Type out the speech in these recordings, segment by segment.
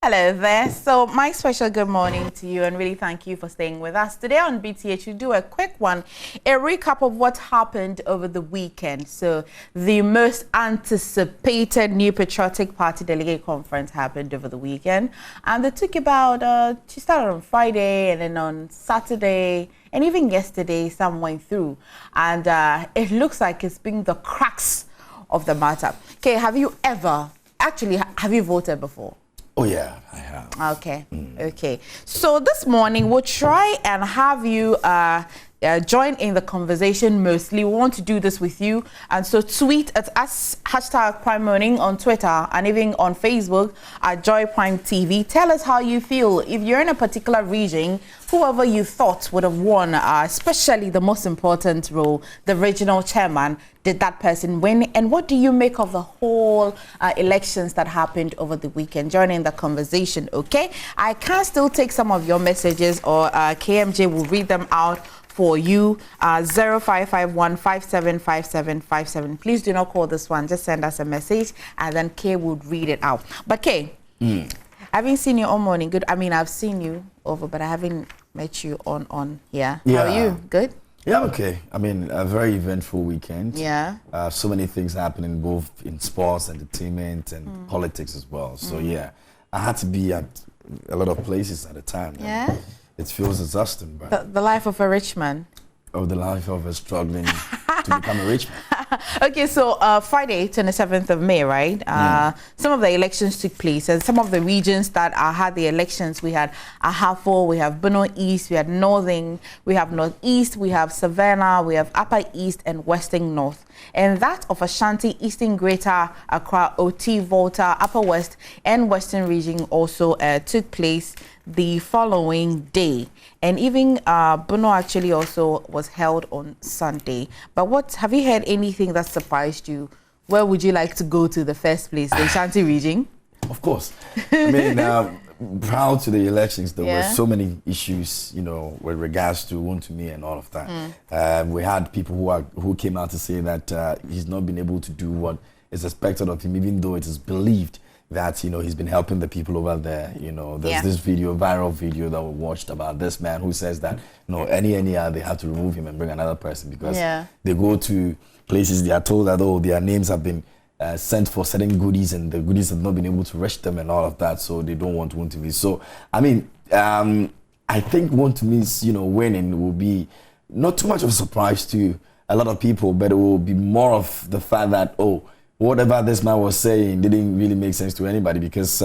Hello there. So my special good morning to you and really thank you for staying with us. Today on BTH, we do a quick one, a recap of what happened over the weekend. So the most anticipated New Patriotic Party Delegate Conference happened over the weekend. And they took about, she started on Friday and then on Saturday and even yesterday some went through. And it looks like it's been the crux of the matter. Okay, have you voted before? Oh, yeah, I have. Okay, okay. So this morning, we'll try and have you join in the conversation mostly. We want to do this with you. And so tweet at us, #PrimeMorning on Twitter and even on Facebook at Joy Prime TV. Tell us how you feel. If you're in a particular region, whoever you thought would have won, especially the most important role, the regional chairman, did that person win? And what do you make of the whole elections that happened over the weekend? Join in the conversation, okay? I can still take some of your messages, or KMJ will read them out for you. 0551575757. Please do not call this one. Just send us a message and then Kay would read it out. But Kay, I haven't seen you all morning. Good. I mean, I've seen you over, but I haven't met you on here. Yeah. How are you? Good? Yeah, okay. I mean, a very eventful weekend. Yeah. So many things happening both in sports, entertainment, and politics as well. So yeah, I had to be at a lot of places at a time. Yeah. It feels exhausting, but The life of a rich man. the life of a struggling to become a rich man. Okay, so Friday, 27th of May, right? Some of the elections took place, and some of the regions that had the elections, we had Ahafo, we have Bono East, we had Northern, we have Northeast, we have Savannah, we have Upper East, and Western North. And that of Ashanti, Eastern Greater Accra, OT, Volta, Upper West, and Western region also took place the following day. And even Bono actually also was held on Sunday. But what have you heard anything that surprised you? Where would you like to go to the first place? The Ashanti region? Of course. I mean, prior to the elections, there were so many issues, you know, with regards to Wontumi and all of that. We had people who came out to say that he's not been able to do what is expected of him, even though it is believed that, you know, he's been helping the people over there. You know, there's this viral video that we watched about this man who says that, you know, any they have to remove him and bring another person because they go to places, they are told that, oh, their names have been sent for certain goodies and the goodies have not been able to reach them and all of that, so they don't want Wontumi. So, I mean, I think Wontumi's, you know, winning will be not too much of a surprise to a lot of people, but it will be more of the fact that, oh, whatever this man was saying didn't really make sense to anybody because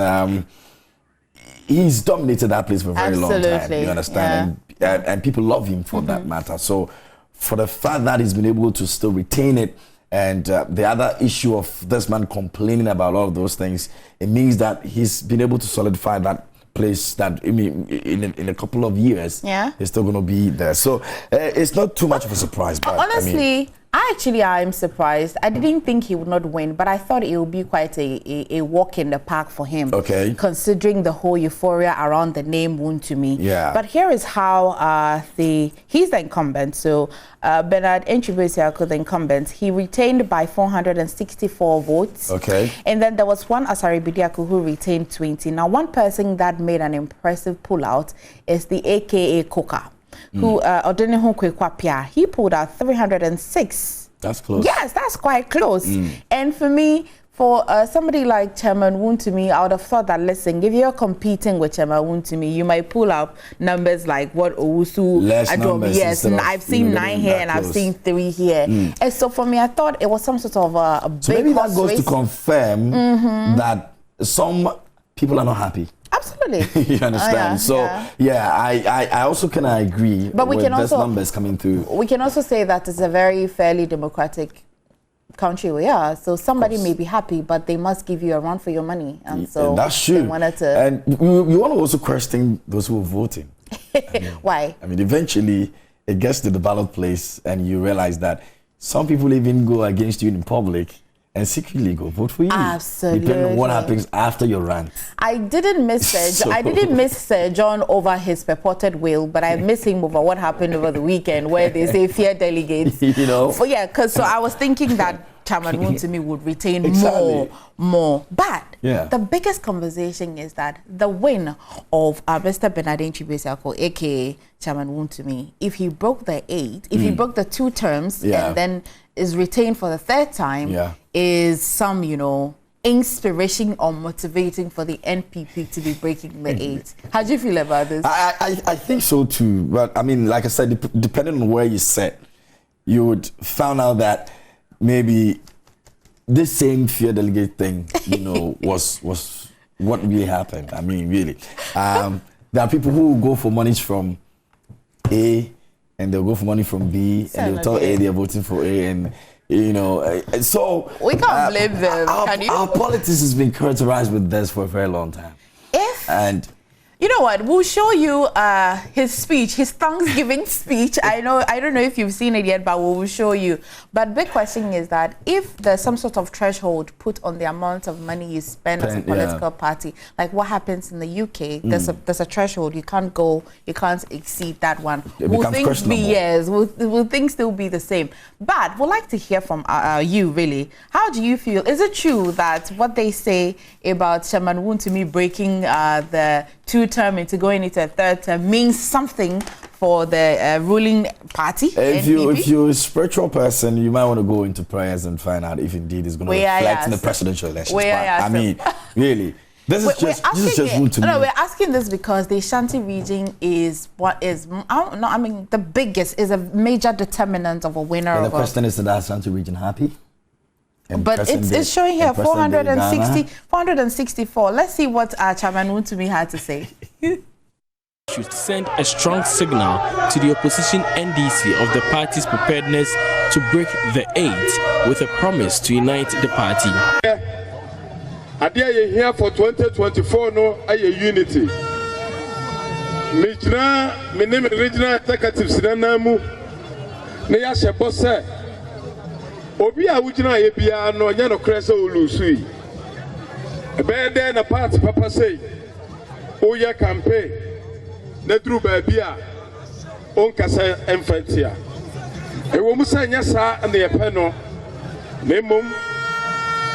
he's dominated that place for a very long time, you understand? And people love him for that matter. So for the fact that he's been able to still retain it, and the other issue of this man complaining about all of those things, it means that he's been able to solidify that place that, I mean, in a couple of years, he's still going to be there. So it's not too much of a surprise. But honestly, I'm surprised. I didn't think he would not win, but I thought it would be quite a walk in the park for him. Okay. Considering the whole euphoria around the name Wontumi. Yeah. But here is how he's the incumbent. So Bernard Enchibesiako, the incumbent, he retained by 464 votes. Okay. And then there was one Asari Bidiaku who retained 20. Now, one person that made an impressive pullout is the AKA Koka, who he pulled out 306. That's close. Yes, that's quite close. And for me, for somebody like Chairman Wontumi, I would have thought that, listen, if you're competing with Chairman Wontumi, you might pull up numbers like what Owusu, Adobe. Yes, I've seen 9 here and I've seen 3 here. And so for me, I thought it was some sort of a big so maybe that goes to confirm that some people are not happy. Absolutely. You understand? I also can agree but we with can also, numbers coming through. We can also say that it's a very fairly democratic country we are. So somebody may be happy, but they must give you a run for your money. And so that's true. They wanted to... And you want to also question those who are voting. Why? I mean, eventually it gets to the ballot place and you realize that some people even go against you in public and secretly go vote for you. Absolutely. Depending on what happens after your rant. I didn't miss I didn't miss Sir John over his purported will, but I miss him over what happened over the weekend where they say fear delegates. You know? So, yeah, because so I was thinking that Chairman Wontumi would retain more. But the biggest conversation is that the win of Mr. Bernardine Chibuesiako, aka Chairman Wontumi, if he broke the 8, if he broke the 2 terms and then is retained for the 3rd time, is some, you know, inspiration or motivating for the NPP to be breaking the 8. How do you feel about this? I think so too. But I mean, like I said, depending on where you sit, you would find out that maybe this same fear delegate thing, you know, was what really happened. I mean, really. There are people who go for monies from A and they'll go for money from B and they'll tell A they're voting for A, and you know, so we can't blame them. Our politics has been characterized with this for a very long time. And you know what? We'll show you his speech, his Thanksgiving speech. I don't know if you've seen it yet, but we'll show you. But big question is that if there's some sort of threshold put on the amount of money you spend as a political party, like what happens in the UK, there's a threshold. You can't exceed that one. Will things be will things still be the same? But we'd like to hear from you really. How do you feel? Is it true that what they say about Chairman Wontumi breaking the 2-term into going into a 3rd term means something for the ruling party? If you're a spiritual person, you might want to go into prayers and find out if indeed it's going to reflect in the presidential elections. I mean, really, this is just Wontumi. No, we're asking this because the Ashanti region is the biggest, is a major determinant of a winner. And the question is, the Ashanti region happy? But it's showing here 464. Let's see what Chairman Wontumi had to say. Should send a strong signal to the opposition NDC of the party's preparedness to break the 8 with a promise to unite the party. Idea you here for 2024 no a unity. My name is regional executive Sinanamu. Neya Shebose. Obi a wujina ye bia no nya no krese olusui. Ebe de na party papa say o ye campaign na duru ba bia on kasa emfantia. E wo musa nya sa na ye pe no. Na mom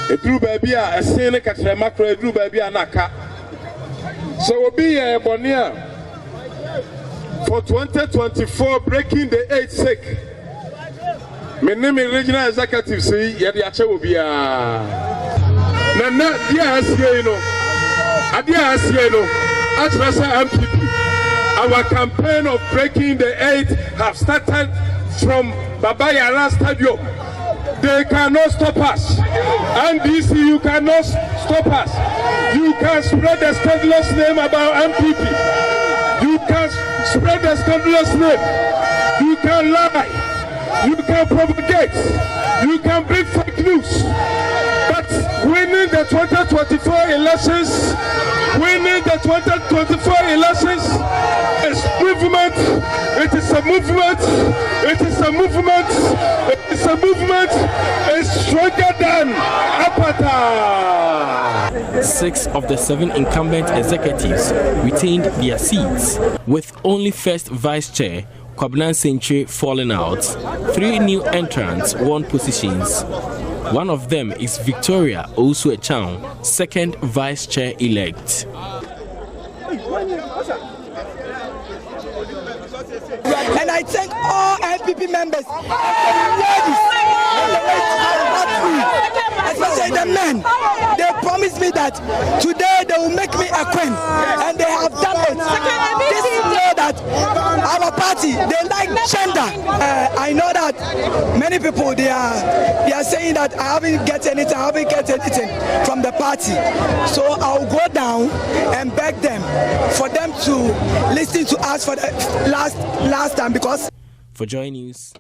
e duru ba bia esen ne katre makro e duru ba bia na ka. So obi ye bonia for 2024 breaking the 8th sake. My name is regional executive say yedi ache obia na dia asie no atrasa NPP. Our campaign of breaking the 8 have started from Baba Yara Stadium. They cannot stop us. NDC, you cannot stop us. You can spread the scandalous name about NPP. You can spread the scandalous name. You can lie. You can propagate, you can bring fake news, but winning the 2024 elections is movement. It is a movement. It's stronger than apartheid. 6 of the 7 incumbent executives retained their seats, with only first vice chair Kwabena Century falling out. 3 new entrants won positions. One of them is Victoria Osu-Echang, 2nd vice chair elect. And I thank all NPP members, especially the men. They promised me that today they will make me a queen, and they have done it. This is that our party, they like gender. I know that many people they are saying that I haven't get anything from the party. So I'll go down and beg them for them to listen to us for the last time, because for Joy News.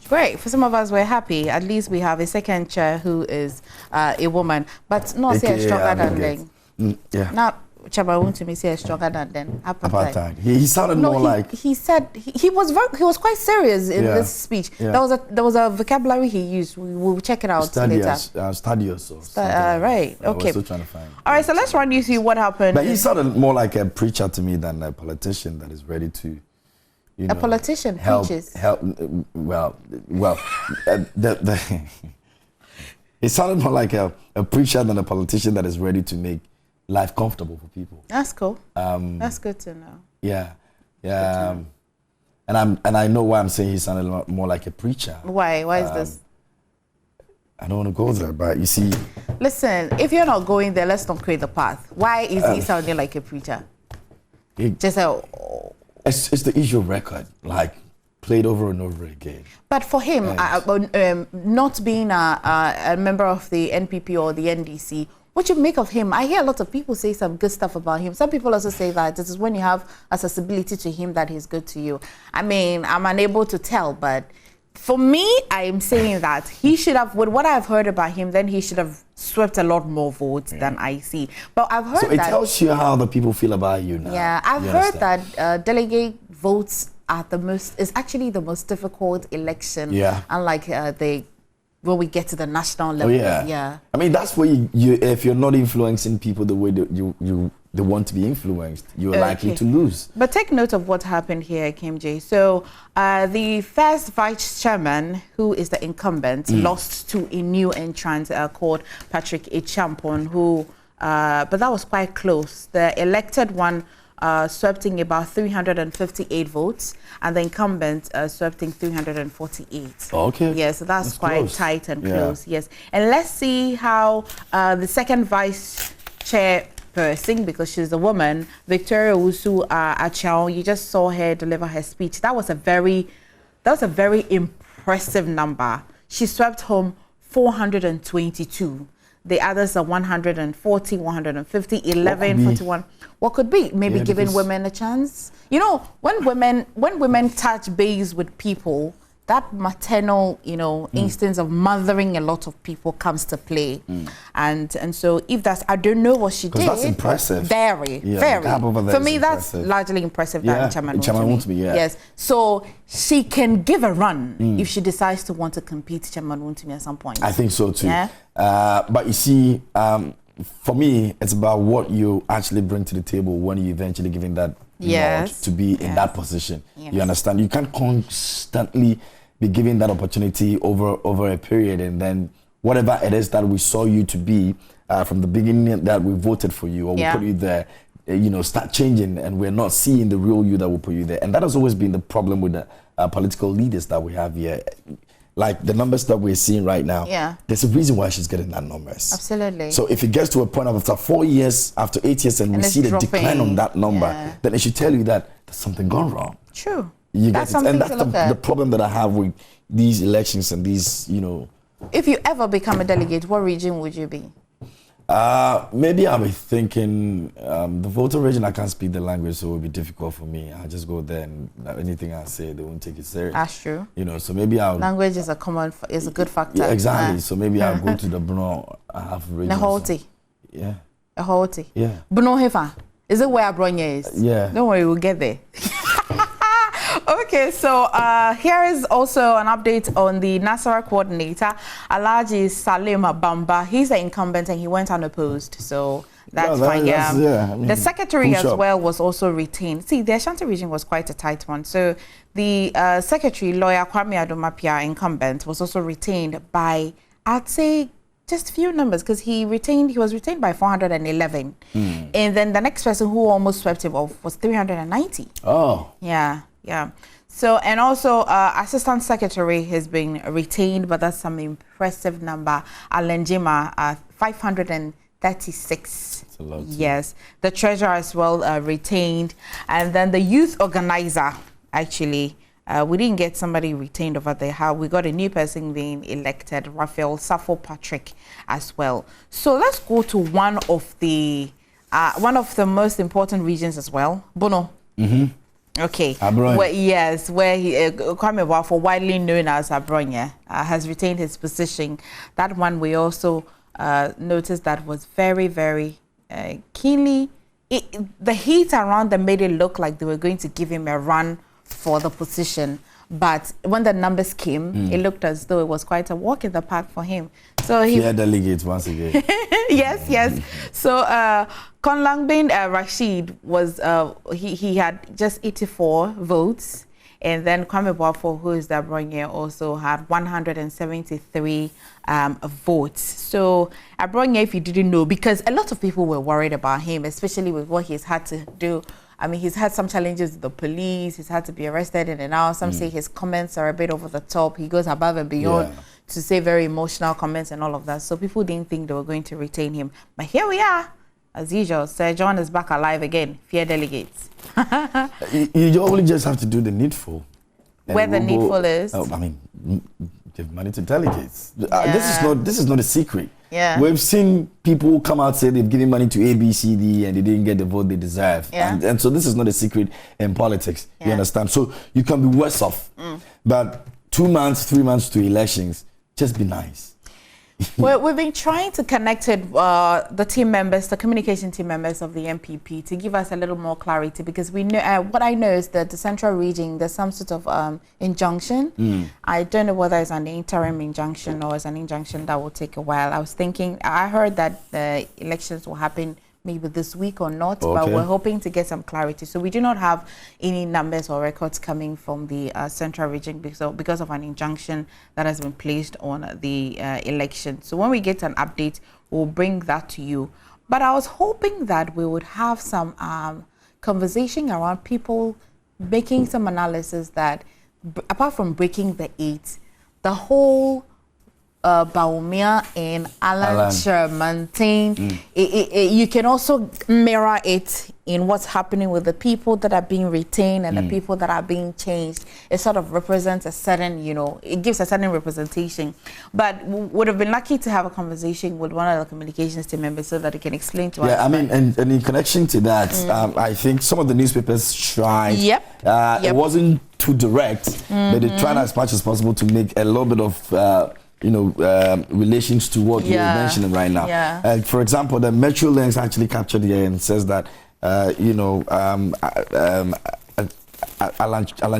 Great. For some of us, we're happy. At least we have a second chair who is a woman, but not say stronger than them. Not Chairman Wontumi say stronger than them. Apartheid. He sounded more like he said he was quite serious in this speech. There was a vocabulary he used. We'll check it out later. Studious. Right. Okay. We're still trying to find. All right. So let's run you through what happened. But he sounded more like a preacher to me than a politician that is ready to. A politician preaches. Well, It sounded more like a preacher than a politician that is ready to make life comfortable for people. That's cool. That's good to know. Yeah, yeah. And I know why I'm saying he sounded more like a preacher. Why? Why is this? I don't want to go there, but you see. Listen, if you're not going there, let's not create the path. Why is he sounding like a preacher? It's the usual record, like played over and over again. But for him, not being a member of the NPP or the NDC, what you make of him? I hear a lot of people say some good stuff about him. Some people also say that this is when you have accessibility to him that he's good to you. I mean, I'm unable to tell, but for me, I'm saying that he should have, with what I've heard about him, then he should have swept a lot more votes than I see. But I've heard that... So it tells you how the people feel about you now. Yeah, I've heard that delegate votes are is actually the most difficult election. Yeah. Unlike when we get to the national level. Oh, yeah. I mean, that's where you if you're not influencing people the way that they want to be influenced, you're likely to lose. But take note of what happened here, Kim J. So the first vice chairman, who is the incumbent, lost to a new entrant called Patrick Echampon, who, but that was quite close. The elected one swept in about 358 votes, and the incumbent swept in 348. Okay. Yes, so that's quite close. Tight and close. Yes. And let's see how the second vice chairperson, because she's a woman, Victoria Usu Achao, you just saw her deliver her speech. That was a very impressive number. She swept home 422. The others are 140, 150, 11, 41. What could be? Maybe giving women a chance. You know, when women touch base with people, that maternal, instance of mothering a lot of people comes to play. And so if that's, I don't know what she did. That's impressive. Very. For me, that's largely impressive than Chairman Wontumi. Yes. So she can give a run if she decides to want to compete Chairman Wontumi at some point. I think so too. Yeah? But you see, for me, it's about what you actually bring to the table when you eventually giving that nod to be in that position. Yes. You understand? You can't constantly be given that opportunity over a period, and then whatever it is that we saw you to be from the beginning that we voted for you or we put you there, start changing, and we're not seeing the real you that will put you there. And that has always been the problem with the political leaders that we have here. Like the numbers that we're seeing right now, there's a reason why she's getting that numbers. Absolutely. So if it gets to a point of after 4 years, after 8 years, and we see the decline on that number, then it should tell you that there's something gone wrong. True. That's the problem that I have with these elections and these, If you ever become a delegate, what region would you be? Maybe I'll be thinking the voter region. I can't speak the language, so it will be difficult for me. I'll just go there, and anything I say, they won't take it serious. That's true. So maybe I'll. Language is a good factor. Yeah, exactly. So maybe I'll go to the Brno. I have regions. Nahoti. Yeah. Nahoti. Yeah. Brno Hefa. Is it where Bronya is? Yeah. Don't worry, we'll get there. Okay, so here is also an update on the Nasarawa coordinator, Alhaji Salim Bamba. He's the incumbent and he went unopposed, so that's fine. The secretary as well was also retained. See, the Ashanti region was quite a tight one. So the secretary, lawyer Kwame Adomapia, incumbent, was also retained by, I'd say, just few numbers, because he was retained by 411. And then the next person who almost swept him off was 390. Oh. Yeah. So, and also assistant secretary has been retained, but that's some impressive number. Alenjima, 536. That's a lot. Yes. The treasurer as well retained. And then the youth organizer, actually, we didn't get somebody retained over there. We got a new person being elected, Raphael Safo Patrick as well. So let's go to one of the most important regions as well, Bono. Okay. Where he Kwame Wafo, widely known as Abronya, has retained his position. That one we also noticed that was very, very keenly. The heat around them made it look like they were going to give him a run for the position. But when the numbers came, it looked as though it was quite a walk in the park for him. So he delegates once again. yes. So Konlangbin Rashid was he had just 84 votes, And then Kwame Boafo, who is the Abronye, also had 173 votes. So Abronye, if you didn't know, because a lot of people were worried about him, especially with what he's had to do. I mean, he's had some challenges with the police. He's had to be arrested in and out. Some say his comments are a bit over the top. He goes above and beyond to say very emotional comments and all of that. So people didn't think they were going to retain him. But here we are. As usual, Sir John is back alive again. Fear delegates. You only just have to do the needful. Where the needful is? I mean, give money to delegates. This is not a secret. Yeah. We've seen people come out say they've given money to A, B, C, D, and they didn't get the vote they deserve. Yeah. And so this is not a secret in politics. You understand? So you can be worse off. But 2 months, 3 months to elections, just be nice. Well, we've been trying to connect with the team members, the communication team members of the NPP to give us a little more clarity, because we know what I know is that the central region, there's some sort of injunction. I don't know whether it's an interim injunction or it's an injunction that will take a while. I heard that the elections will happen maybe this week or not, but we're hoping to get some clarity. So we do not have any numbers or records coming from the central region because of an injunction that has been placed on the election. So when we get an update, we'll bring that to you. But I was hoping that we would have some conversation around people making some analysis that, apart from breaking the 8, the whole Bawumia and Alan Sherman thing, you can also mirror it in what's happening with the people that are being retained and the people that are being changed. It sort of represents a certain, it gives a certain representation. But would have been lucky to have a conversation with one of the communications team members so that it can explain to us. Yeah, I mean, and in connection to that, I think some of the newspapers tried. It wasn't too direct, but they tried as much as possible to make a little bit of relations to what you're mentioning right now. For example, the Metro Links actually captured here and says that, Alan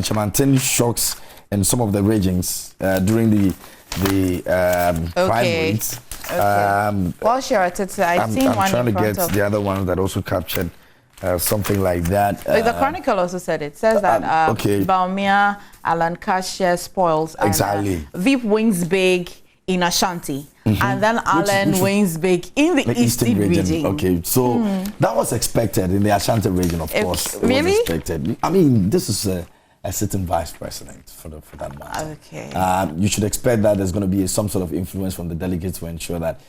Chamantin shocks in some of the regions during the primaries. Well, sure, I've seen one. I'm trying to get the other one that also captured something like that. The Chronicle also said it. Says that Bawumia, Alan Kashia spoils. Exactly. Veep wins big in Ashanti. And then Alan wins big in the Eastern region. Okay, so that was expected in the Ashanti region, of course. Really? It was expected. I mean, this is a sitting vice president for that matter. Okay. You should expect that there's going to be some sort of influence from the delegates to ensure that,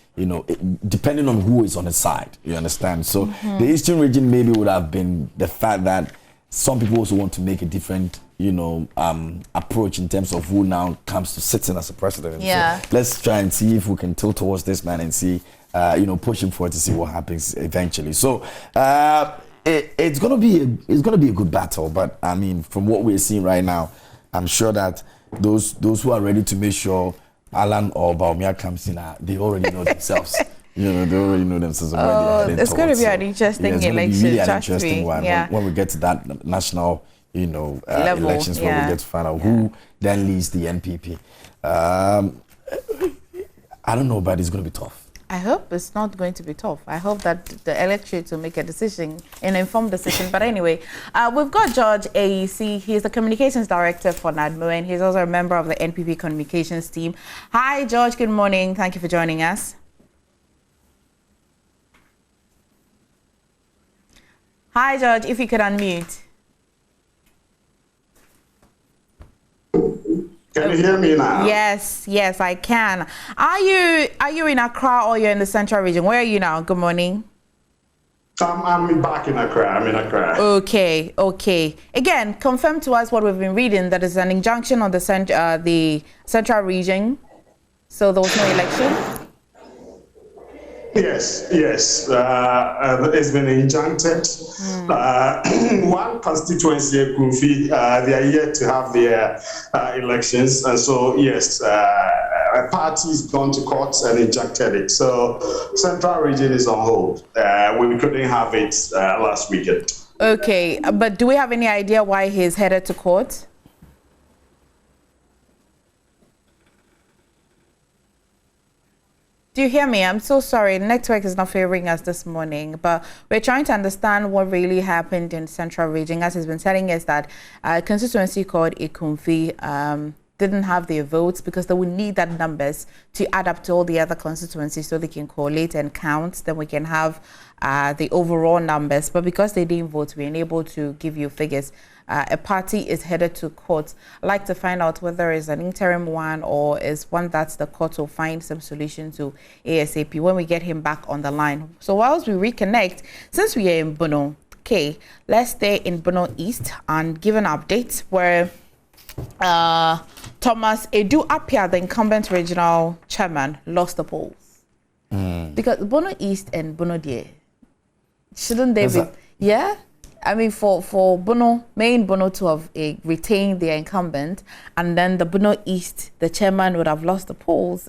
depending on who is on his side, you understand? So the Eastern region maybe would have been the fact that some people also want to make a different, approach in terms of who now comes to sit in as a president. Yeah. So let's try and see if we can tilt towards this man and see, push him forward to see what happens eventually. So it's gonna be a good battle. But I mean, from what we're seeing right now, I'm sure that those who are ready to make sure Alan or Bawumia comes in, they already know themselves. They already know themselves. It's going to be an interesting election. Really an interesting one. When we get to that national, elections, where we get to find out who then leads the NPP. I don't know, but it's going to be tough. I hope it's not going to be tough. I hope that the electorate will make a decision, an informed decision. But anyway, we've got George Ayisi. He's the communications director for NADMO, and he's also a member of the NPP communications team. Hi, George. Good morning. Thank you for joining us. Hi, George. If you could unmute. Can you hear me now? Yes, I can. Are you in Accra or you're in the central region? Where are you now? Good morning. I'm back in Accra. I'm in Accra. Okay. Again, confirm to us what we've been reading, that is an injunction on the central region. So there was no election? Yes. It's been injuncted. One constituency, Kufi, they are yet to have their elections. And so, yes, a party has gone to court and injuncted it. So, Central Region is on hold. We couldn't have it last weekend. Okay, but do we have any idea why he's headed to court? Do you hear me? I'm so sorry. Network is not favoring us this morning, but we're trying to understand what really happened in the Central Region. As he's been telling us that a constituency called Ikumfi didn't have their votes because they would need that numbers to add up to all the other constituencies so they can collate and count. Then we can have the overall numbers. But because they didn't vote, we're unable to give you figures. A party is headed to court. I'd like to find out whether it's an interim one or is one that the court will find some solution to ASAP when we get him back on the line. So whilst we reconnect, since we are in Bono, okay, let's stay in Bono East and give an update where Thomas Edu Apia, the incumbent regional chairman, lost the polls. Because Bono East and Bono Die, shouldn't they be? Yeah? I mean, for Bono, main Bono to have retained their incumbent, and then the Bono East, the chairman would have lost the polls.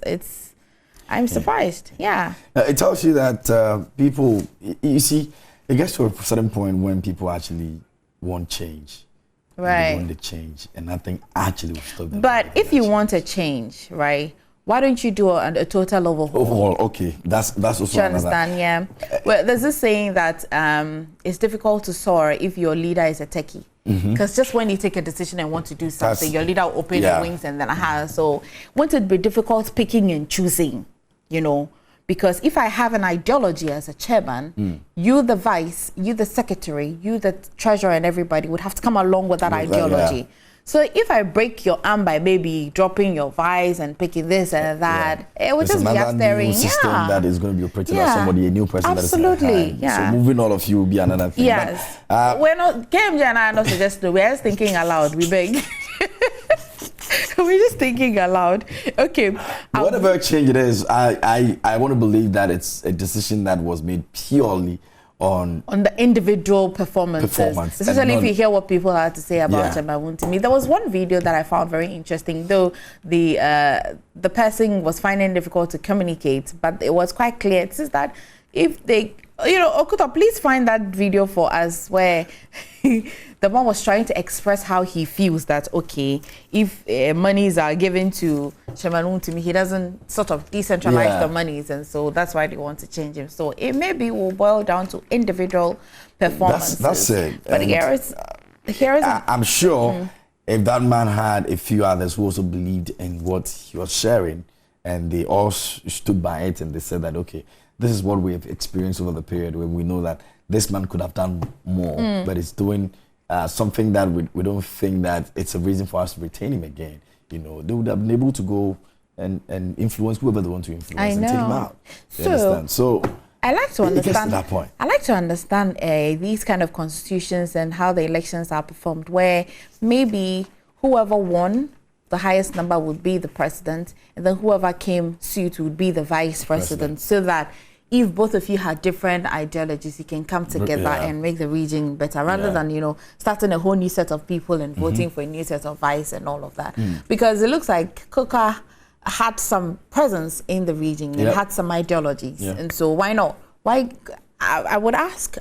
I'm surprised. Yeah. It tells you that people, you see, it gets to a certain point when people actually want change. Right. They want the change, and nothing actually will stop them. But if you want a change, right, why don't you do a total overhaul? Overhaul, okay. That's also do you understand? Yeah. Well, there's this saying that it's difficult to soar if your leader is a techie. Because just when you take a decision and want to do something, your leader will open your wings and then so won't it be difficult picking and choosing, you know? Because if I have an ideology as a chairman, you the vice, you the secretary, you the treasurer and everybody would have to come along with that ideology. So if I break your arm by maybe dropping your vice and picking this and that, it would just be a staring. System that is going to be operated by somebody, a new person. Absolutely. That is so moving all of you will be another thing. Yes. But, we're not, KMJ and I are not suggesting, we're just thinking aloud, we beg. We're just thinking aloud. Okay. Whatever change it is, I want to believe that it's a decision that was made purely on the individual performances. Especially if you hear what people had to say about him. To me, there was one video that I found very interesting, though the person was finding it difficult to communicate, but it was quite clear. It says that if they, Okuta, please find that video for us where the man was trying to express how he feels that, okay, if monies are given to Chairman to me, he doesn't sort of decentralize the monies, and so that's why they want to change him. So it maybe will boil down to individual performances. That's it. But here is I'm sure if that man had a few others who also believed in what he was sharing, and they all stood by it, and they said that, okay, this is what we have experienced over the period where we know that this man could have done more, but he's doing something that we don't think that it's a reason for us to retain him again. They would have been able to go and influence whoever they want to influence and take him out. So I like to understand. It gets to that point. I like to understand these kind of constitutions and how the elections are performed, where maybe whoever won the highest number would be the president, and then whoever came suit would be the vice president, so that if both of you had different ideologies, you can come together and make the region better, rather than, starting a whole new set of people and voting for a new set of vice and all of that. Because it looks like Coca had some presence in the region and had some ideologies. And so why not? Why? I would ask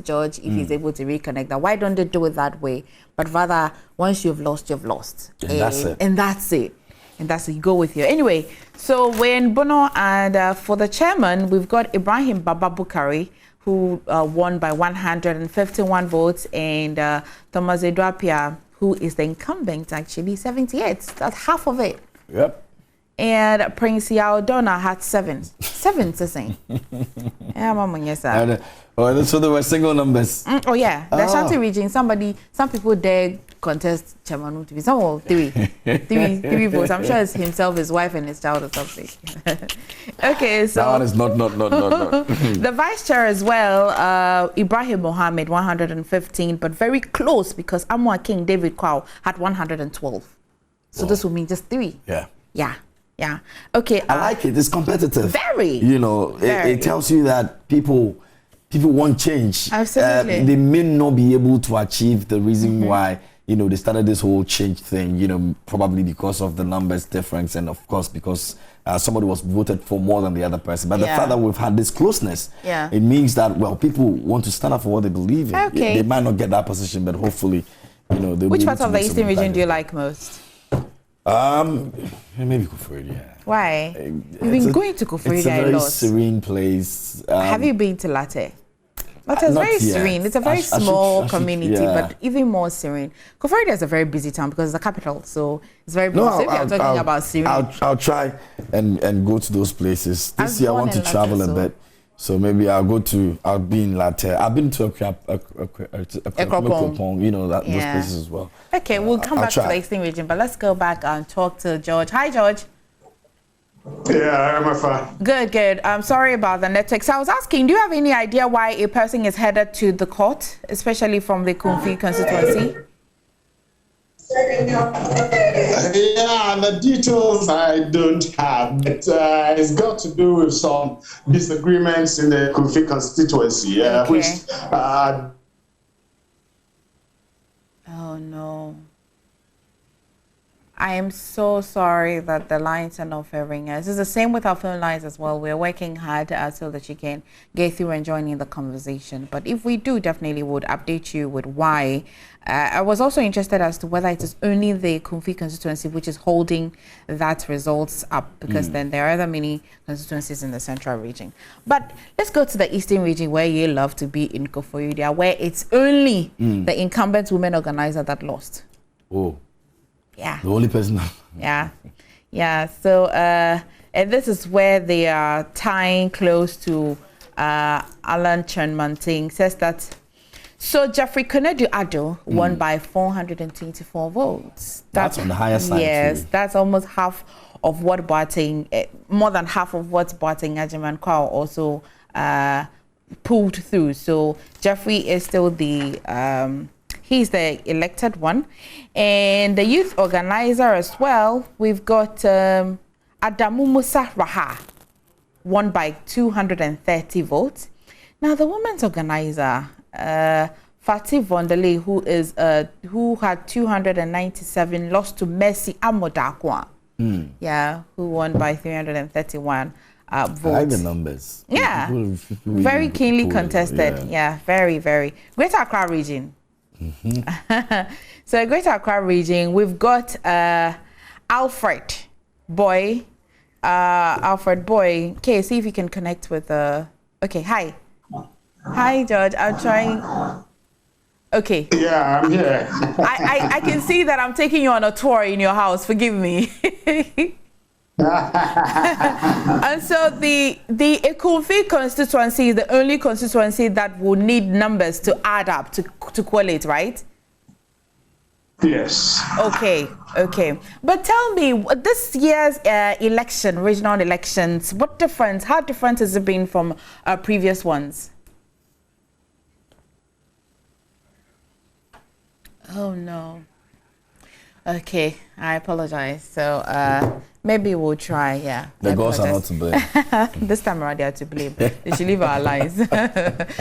George if he's able to reconnect that. Why don't they do it that way? But rather, once you've lost, you've lost. And that's it. And that's it. And that's it. You go with you. Anyway, so we're in Bono, and for the chairman, we've got Ibrahim Baba Bukari, who won by 151 votes, and Thomas Edu Apia, who is the incumbent, actually, 78. That's half of it. Yep. And Prince Yaodona had 7. 7 to say. So there were single numbers. The Ashanti region, some people there contest Chairman to be some 3 votes. I'm sure it's himself, his wife, and his child or something. Okay, so that one is not. The vice chair as well, Ibrahim Mohammed, 115, but very close because Amwa King David Kwao had 112. So this would mean just 3. Yeah. Okay. I like it. It's competitive. Very. It tells you that people want change. Absolutely. They may not be able to achieve the reason why, they started this whole change thing, probably because of the numbers difference, and of course because somebody was voted for more than the other person. But the fact that we've had this closeness, it means that, people want to stand up for what they believe in. Okay. They might not get that position, but hopefully, they'll Which part of the Eastern region do you like most? Maybe go for it, Why? You've been going to Koforidua a lot. It's a very serene place. Have you been to Latte? Latte is very serene. It's a very small community, but even more serene. Koforidua is a very busy town because it's the capital, so it's very busy. So if you're talking about serene, I'll try and go to those places. This year I want to travel a bit. So maybe I'll be in Latte. I've been to Ekropong, you know, those places as well. Okay, we'll come back to the Eastern region, but let's go back and talk to George. Hi, George. Yeah, I'm fine. Good. I'm sorry about the network. So I was asking, do you have any idea why a person is headed to the court, especially from the Kumfi constituency? Yeah, the details I don't have, but it's got to do with some disagreements in the Kumfi constituency, which. Oh no. I am so sorry that the lines are not favoring us. It's the same with our phone lines as well. We're working hard so that you can get through and join in the conversation. But if we do, definitely would update you with why. I was also interested as to whether it is only the Kumfi constituency which is holding that results up, because then there are other many constituencies in the central region. But let's go to the eastern region, where you love to be in Koforidua, where it's only the incumbent women organizer that lost. Oh. Yeah. The only person. Yeah. So, and this is where they are tying close to Alan Chenmanting. Says that. So Jeffrey Konedu Ado won by 424 votes. That's on the higher side. Yes, too. that's almost half of what Boateng, more than half of what Boateng Agyemang Kwao also pulled through. So Jeffrey is still the. He's the elected one. And the youth organizer as well, we've got Adamu Musa Raha, won by 230 votes. Now, the women's organizer, Fatih Vondelay, who had 297, lost to Mercy Amodakwa. Who won by 331 votes. I like the numbers. Yeah, very keenly contested. Yeah, very, very. Greater Accra region. So Greater Accra region, we've got Alfred Boy. Okay, see if you can connect with okay, hi George, I'm trying. Okay. Yeah, I'm here. I can see that I'm taking you on a tour in your house, forgive me. And so the Ekumfi constituency is the only constituency that will need numbers to add up to collate, right? Yes. Okay. But tell me, this year's election, regional elections, how different has it been from previous ones? Oh no. Okay, I apologize. So maybe we'll try. Yeah. The girls are not to blame. This time around, they are to blame. They should leave our lives.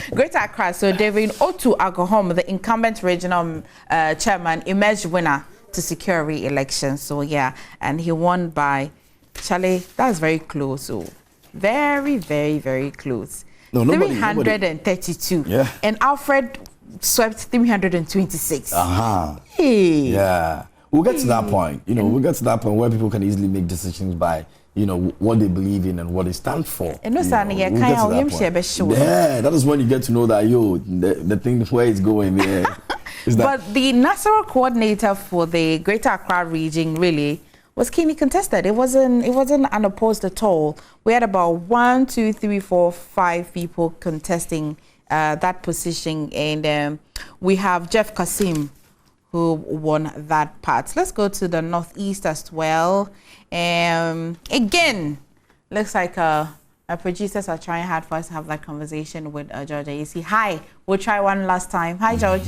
Greater Accra. So David Otu Agohom, the incumbent regional chairman, emerged winner to secure re-election. So yeah, and he won by Charlie. That's very close. So very, very, very close. No, 332. Yeah. And Alfred swept 326. Hey. Yeah. We'll get to that point. We'll get to that point where people can easily make decisions by, what they believe in and what they stand for. And yeah, that is when you get to know that, the thing where it's going there. But the national coordinator for the Greater Accra region really was keenly contested. It wasn't unopposed at all. We had about 1, 2, 3, 4, 5 people contesting that position, and we have Jeff Kasim who won that part. Let's go to the northeast as well. Again, looks like our producers are trying hard for us to have that conversation with George Ayisi. Hi, we'll try one last time. Hi, George.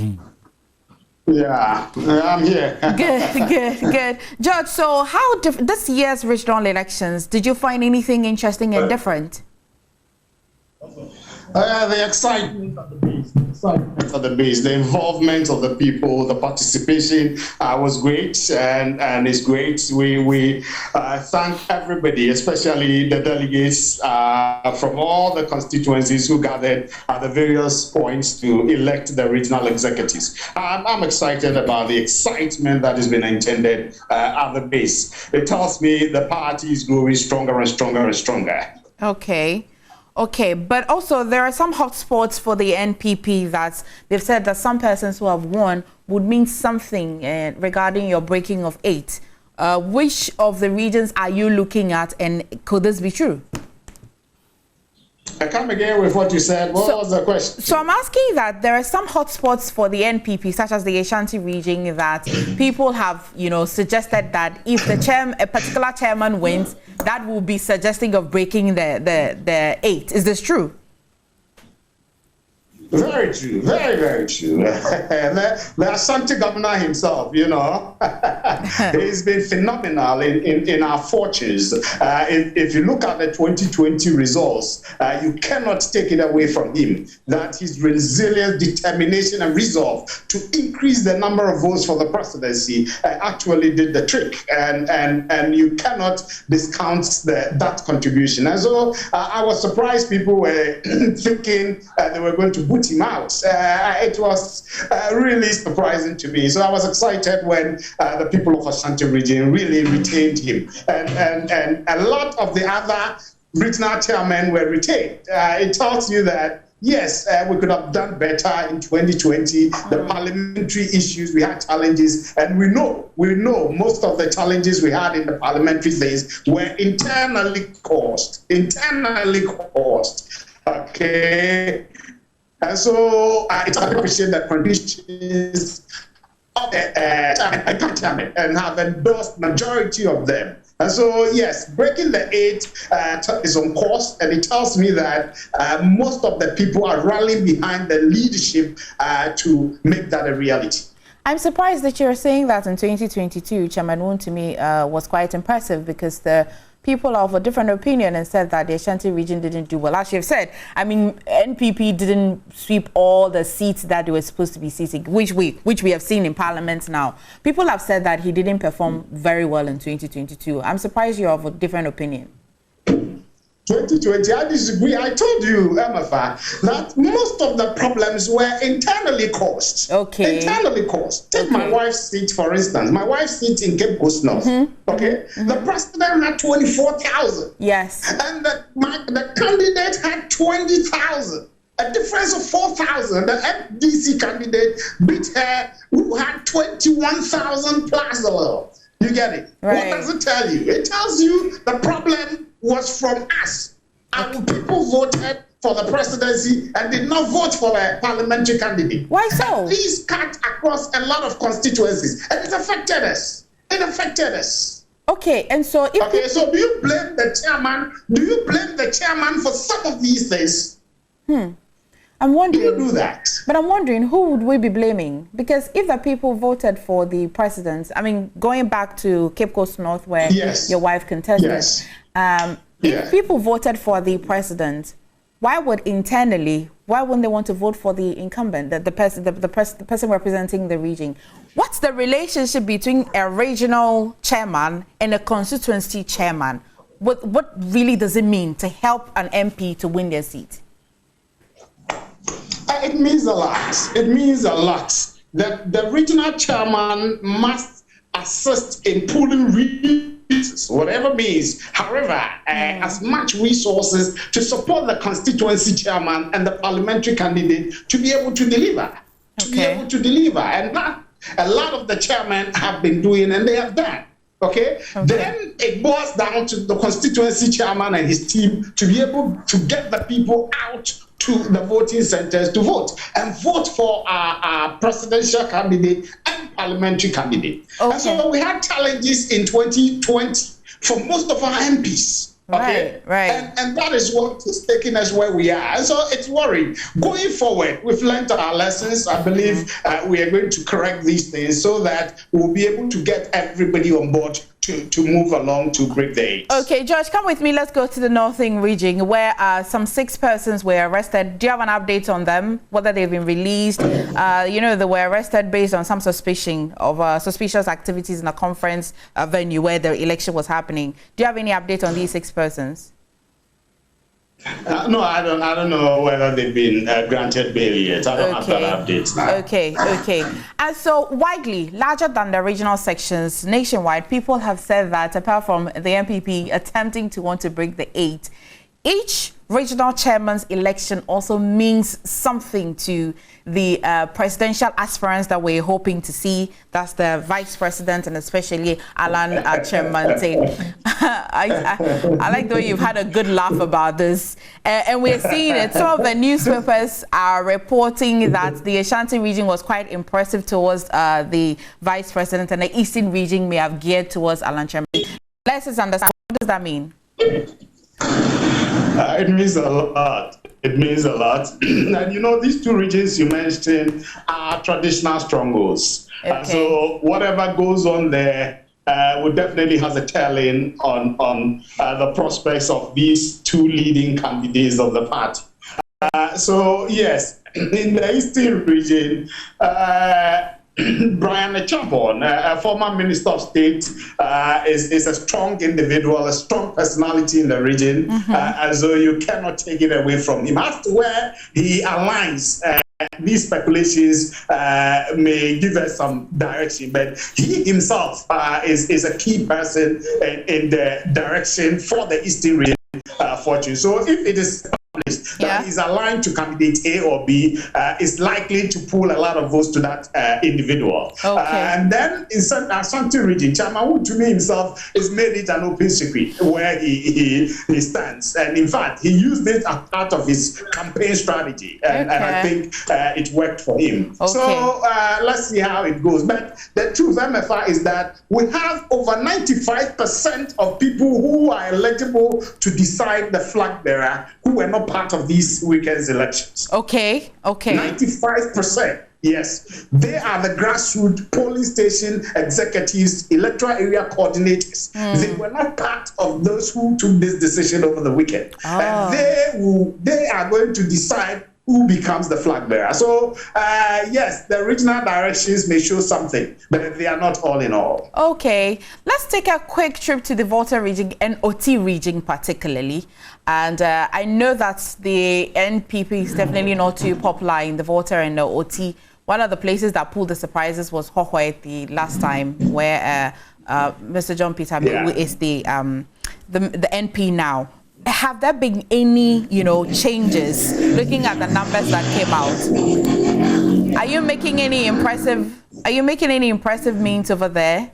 Yeah, I'm here. Good. George, so how this year's regional elections, did you find anything interesting and different? The excitement of the base, the involvement of the people, the participation was great, and it's great. We thank everybody, especially the delegates from all the constituencies who gathered at the various points to elect the regional executives. I'm excited about the excitement that has been intended at the base. It tells me the party is growing stronger and stronger and stronger. Okay, but also there are some hotspots for the NPP that they've said that some persons who have won would mean something regarding your breaking of 8. Which of the regions are you looking at, and could this be true? I come again with what you said. What was the question? So I'm asking that there are some hotspots for the NPP, such as the Ashanti region, that people have, suggested that if a particular chairman wins, that will be suggesting of breaking the 8. Is this true? Very true, very, very true. The Ashanti governor himself, he's been phenomenal in our fortunes. If you look at the 2020 results, you cannot take it away from him that his resilience, determination, and resolve to increase the number of votes for the presidency actually did the trick, and you cannot discount that contribution. And so I was surprised people were thinking they were going to put him out. It was really surprising to me. So I was excited when the people of Ashanti region really retained him. And a lot of the other regional chairmen were retained. It tells you that, yes, we could have done better in 2020. The parliamentary issues, we had challenges, and we know most of the challenges we had in the parliamentary phase were internally caused. Okay. And so it's appreciate the conditions of the chairman and have endorsed majority of them. And so, yes, breaking the 8 is on course, and it tells me that most of the people are rallying behind the leadership to make that a reality. I'm surprised that you're saying that in 2022, Chairman Wontumi was quite impressive, because the people of a different opinion and said that the Ashanti region didn't do well. As you've said, I mean, NPP didn't sweep all the seats that they were supposed to be seating, which we have seen in Parliament now. People have said that he didn't perform very well in 2022. I'm surprised you're of a different opinion. 2020, I disagree. I told you, Emafa, that most of the problems were internally caused. Okay. Internally caused. Take my wife's seat, for instance. My wife's seat in Cape Coast North. Okay. The president had 24,000. Yes. And the candidate had 20,000. A difference of 4,000. The FDC candidate beat her, who had 21,000 plus a little. You get it? Right. What does it tell you? It tells you the problem was from us. And people voted for the presidency and did not vote for the parliamentary candidate. Why so? These cut across a lot of constituencies, and it affected us. Okay, and so so do you blame the chairman? Do you blame the chairman for some of these things? I'm wondering. Do you do that? But I'm wondering, who would we be blaming? Because if the people voted for the president, I mean, going back to Cape Coast North, where your wife contested, if people voted for the president, why wouldn't they want to vote for the incumbent, the person representing the region? What's the relationship between a regional chairman and a constituency chairman? What really does it mean to help an MP to win their seat? It means a lot. It means a lot that the regional chairman must assist in pooling resources, whatever means, however, as much resources to support the constituency chairman and the parliamentary candidate to be able to deliver. And that a lot of the chairmen have been doing, and they have done. Okay? Then it boils down to the constituency chairman and his team to be able to get the people out to the voting centers to vote and vote for our presidential candidate and parliamentary candidate. And so we had challenges in 2020 for most of our MPs. Okay, right. And that is what is taking us where we are. And so it's worrying. Going forward, we've learned our lessons. I believe we are going to correct these things so that we'll be able to get everybody on board to move along to break the 8. Okay, George, come with me. Let's go to the northern region where some 6 persons were arrested. Do you have an update on them? Whether they've been released? You know, they were arrested based on some suspicion of suspicious activities in a conference venue where the election was happening. Do you have any update on these 6 persons? No, I don't know whether they've been granted bail yet. I don't have that update now. Okay. And so widely, larger than the regional sections, nationwide, people have said that apart from the NPP attempting to want to break the 8, each regional chairman's election also means something to the presidential aspirants that we're hoping to see. That's the vice president and especially Alan Chairman. I like the way you've had a good laugh about this. And we're seeing it. Some of the newspapers are reporting that the Ashanti region was quite impressive towards the vice president and the eastern region may have geared towards Alan Chairman. Let's just understand, what does that mean? It means a lot. It means a lot. And you know, these 2 regions you mentioned are traditional strongholds. Okay. So whatever goes on there would definitely has a telling on the prospects of these 2 leading candidates of the party. So yes, in the eastern region, Brian Echapon, a former Minister of State, is a strong individual, a strong personality in the region, and so you cannot take it away from him. As to where he aligns, these speculations may give us some direction, but he himself is a key person in the direction for the eastern region fortune. So if it is that is aligned to candidate A or B, is likely to pull a lot of votes to that individual. And then in Ashanti region, Chairman Wood to me himself has made it an open secret where he stands. And in fact, he used it as part of his campaign strategy. And I think it worked for him. So let's see how it goes. But the truth, MFR, is that we have over 95% of people who are eligible to decide the flag bearer who were not part of these weekend's elections. 95%. Yes, they are the grassroots polling station executives, electoral area coordinators. They were not part of those who took this decision over the weekend. And they are going to decide who becomes the flag bearer. So, yes, the regional directions may show something, but they are not all in all. Okay, let's take a quick trip to the Volta region and OT region particularly. And I know that the NPP is definitely not too popular in the Volta and the OT. One of the places that pulled the surprises was Hohoe the last time, where Mr. John Peter is the NP now. Have there been any, changes looking at the numbers that came out? Are you making any impressive means over there?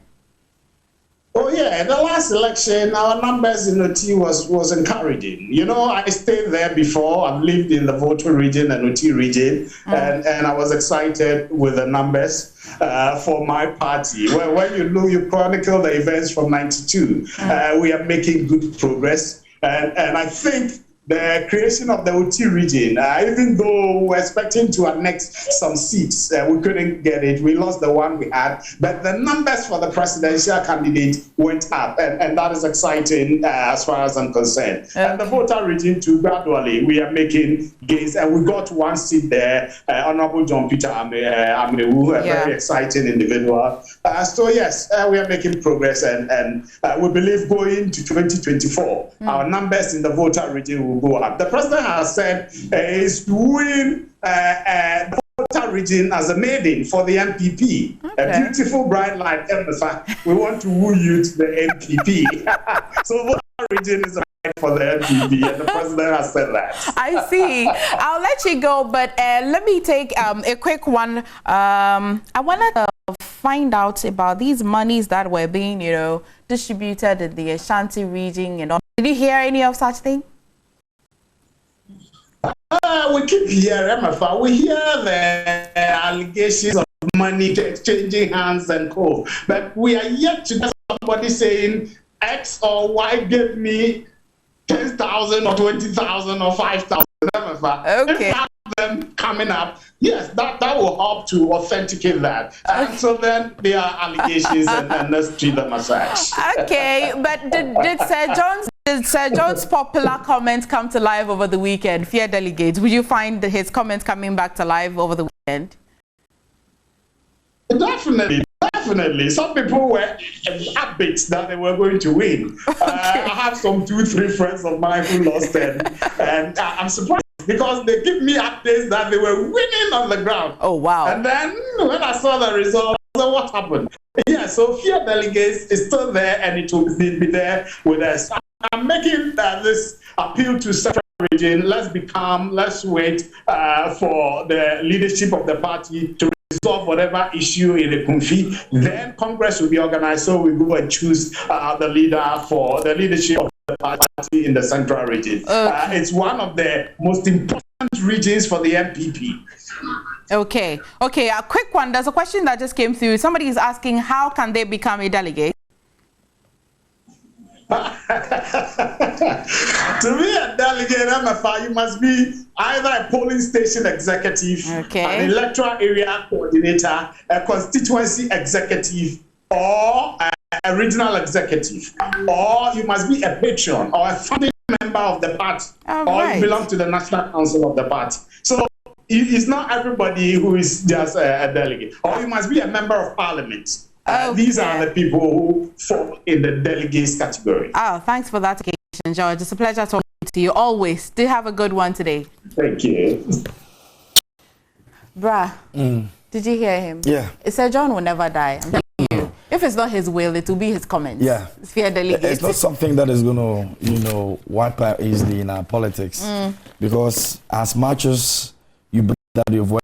Oh yeah, the last election, our numbers in OT was encouraging. I stayed there before. I've lived in the Volta region and OT region, and I was excited with the numbers for my party. Well, when you chronicle the events from '92, we are making good progress. And I think the creation of the OT region, even though we're expecting to annex some seats, we couldn't get it. We lost the one we had. But the numbers for the presidential candidate went up, and that is exciting as far as I'm concerned. And the Volta region, too, gradually, we are making gains. And we got 1 seat there, Honorable John Peter Amrewu, a very exciting individual. So, yes, we are making progress. And we believe going to 2024, our numbers in the Volta region will go up. The president has said is to win the Volta region as a maiden for the NPP. A beautiful bride like Elsa. We want to woo you to the NPP. So Volta region is a bride for the NPP, and the president has said that. I see. I'll let you go, but let me take a quick one. I wanted to find out about these monies that were being, distributed in the Ashanti region. Did you hear any of such thing? We keep hearing, MFA. We hear the allegations of money exchanging hands and co. But we are yet to get somebody saying X or Y gave me 10,000 or 20,000 or 5,000. MFA. Okay. Them coming up, yes, that will help to authenticate that. And so then there are allegations and let's treat them as such. Okay, but did Sir John's popular comments come to life over the weekend? Fear delegates, would you find his comments coming back to life over the weekend? Definitely. Some people were upbeat that they were going to win. I have some 2-3 friends of mine who lost it, and I'm surprised because they give me updates that they were winning on the ground. Oh, wow. And then when I saw the result, so what happened? Yeah, so fear delegates is still there and it will be there with us. I'm making this appeal to Central Region. Let's be calm. Let's wait for the leadership of the party to resolve whatever issue in the Kumfi. Then Congress will be organized, so we go and choose the leader for the leadership of the party in the Central Region. It's one of the most important regions for the NPP. Okay, a quick one. There's a question that just came through. Somebody is asking, how can they become a delegate? To be a delegate, MFI, you must be either a polling station executive, an electoral area coordinator, a constituency executive, or a regional executive, or you must be a patron or a founding member of the party, or you belong to the National Council of the party. So it's not everybody who is just a delegate, or you must be a member of parliament. These are the people who fall in the delegates category. Oh, thanks for that occasion, George. It's a pleasure talking to you always. Do have a good one today. Thank you. Bruh, did you hear him? Yeah. Sir John will never die. I'm telling you. If it's not his will, it will be his comments. Yeah. Fear delegates. It's not something that is going to, wipe out easily in our politics. Because as much as you believe that your voice,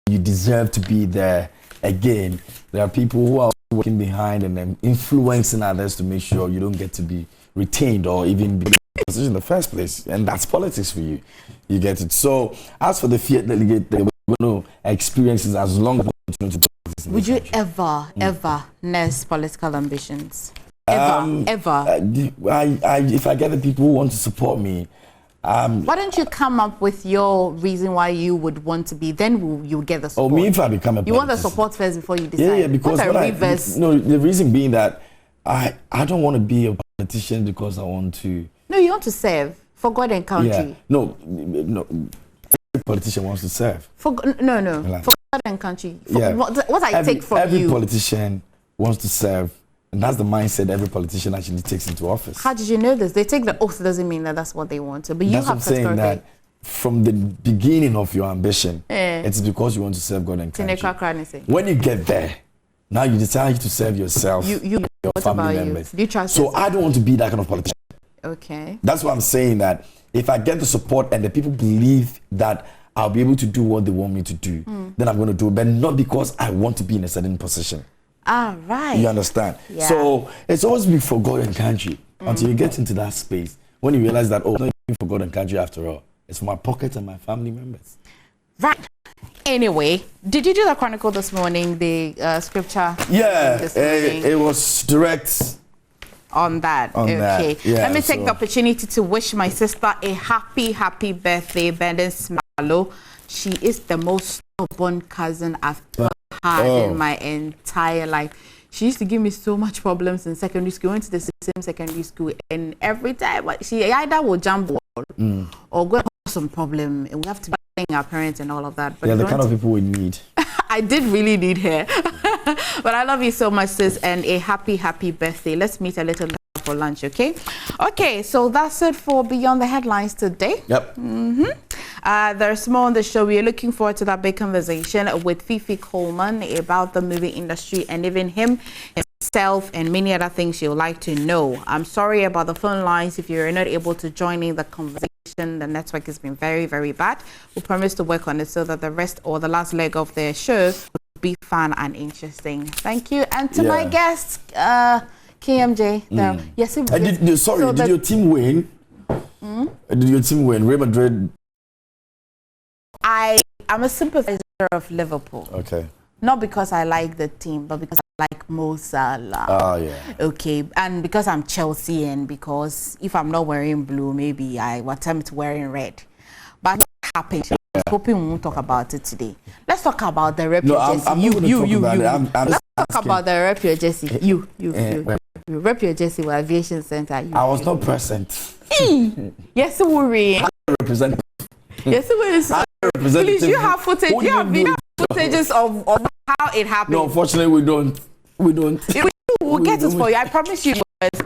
you deserve to be there. Again, there are people who are working behind and then influencing others to make sure you don't get to be retained or even be in a position in the first place. And that's politics for you. You get it. So, as for the fear delegate, they're going to experience it as long as we continue to do this. Would you ever nurse political ambitions? Ever? If I get the people who want to support me, why don't you come up with your reason why you would want to be? Then you'll get the support. Oh, me if I become a politician. You want the support first before you decide. Yeah, because the reason being that I don't want to be a politician because I want to. No, you want to serve for God and country. Yeah. No. Every politician wants to serve. For God and country. What I take from you. Every politician wants to serve. And that's the mindset every politician actually takes into office. How did you know this? They take the oath, doesn't mean that that's what they want. But you that's have what I'm saying, that from the beginning of your ambition, it's because you want to serve God and country. When you get there, now you decide to serve yourself, your family members. Do you trust so I don't want to be that kind of politician. Okay. That's why I'm saying that if I get the support and the people believe that I'll be able to do what they want me to do, then I'm going to do it, but not because I want to be in a certain position. Right. You understand? Yeah. So it's always been for God and country until you get into that space when you realize that, it's not even for God and country after all. It's for my pocket and my family members. Right. Anyway, did you do the Chronicle this morning, the scripture? Yeah, it was direct on that. Okay. Yeah, let me take the opportunity to wish my sister a happy birthday, Benden Smalo. She is the most stubborn cousin I've ever had in my entire life. She used to give me so much problems in secondary school. Went to the same secondary school, and every time she either would jump or go have some problem, and we have to be paying our parents and all of that. But the kind of people we need. I did really need her. But I love you so much, sis, and a happy birthday. Let's meet a little later for lunch, okay? Okay, so that's it for Beyond the Headlines today. Yep. There's more on the show. We are looking forward to that big conversation with Fifi Coleman about the movie industry and even himself and many other things you'd like to know. I'm sorry about the phone lines. If you're not able to join in the conversation, the network has been very bad. We promise to work on it so that the rest or the last leg of the show will be fun and interesting. Thank you. And to my guests, KMJ. Yes. Did your team win? Did your team win? Real Madrid. I'm a sympathizer of Liverpool. Okay. Not because I like the team, but because I like Mo Salah. Oh, yeah. Okay. And because I'm Chelsea, and because if I'm not wearing blue, maybe I will attempt wearing red. But what happened was hoping we won't talk about it today. Let's talk about the rep no, your jersey. I'm you. Let's talk about the rep your jersey. You rep your jersey with Aviation Center. I was not present. Yes, we represent. Yes, we please, you have footage. You have video footages of how it happened. No, unfortunately, we don't. We'll get it for you. I promise you.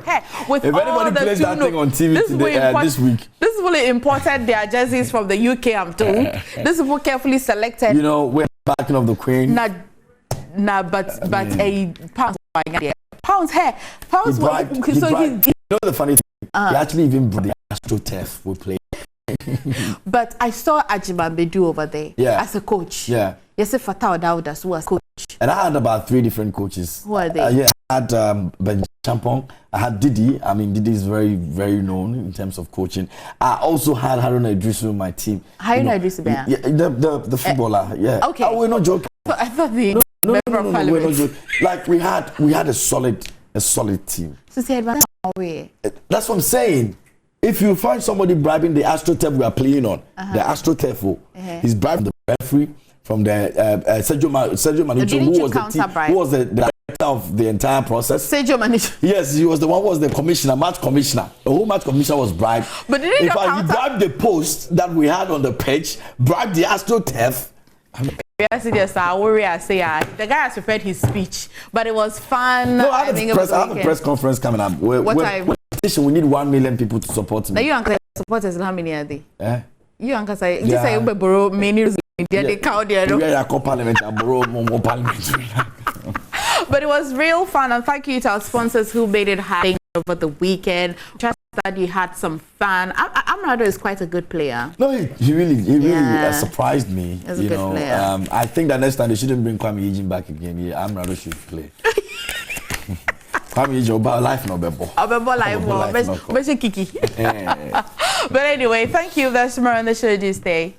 Hey, with if all anybody plays that thing on TV this week, this really imported their jerseys from the UK. I'm told. This is carefully selected. You know, we're backing of the Queen. But a pounds. Pounds. You know the funny thing? He actually even brought the AstroTurf we played. But I saw Ajimambedu over there as a coach. Yeah. Yes, Fatah Daudas who was coach. And I had about 3 different coaches. Who are they? I had Ben Champong. I had Didi. I mean, Didi is very, very known in terms of coaching. I also had Haruna Idrisu on my team. Haruna Idrisu, yeah, the footballer. Yeah. Okay. Oh, we're not joking. I thought the no, we're not joking. Like we had a solid team. So say that's what I'm saying. If you find somebody bribing the AstroTurf we are playing on, the AstroTurf, he's bribing the referee from the Sergio Manucho, who was the director of the entire process. Sergio Manucho. Yes, he was the one who was the commissioner, match commissioner. The whole match commissioner was bribed. But didn't he bribed the post that we had on the pitch, bribed the AstroTurf. Yes, the guy has prepared his speech, but it was fun. No, I have a press conference coming up. What time? We need 1 million people to support me. Now you and supporters, how many are they? You and say you say you borrow many. They count there. Parliament. I borrow more parliament. But it was real fun, and thank you to our sponsors who made it happen over the weekend. Trust that you had some fun. Amrado is quite a good player. No, he really surprised me. He's a good player. I think that next time they shouldn't bring Kwame Eugene back again. Amrado should play. Kwame Eugene, life no bebo. Life no. But anyway, thank you. That's more on the show this day.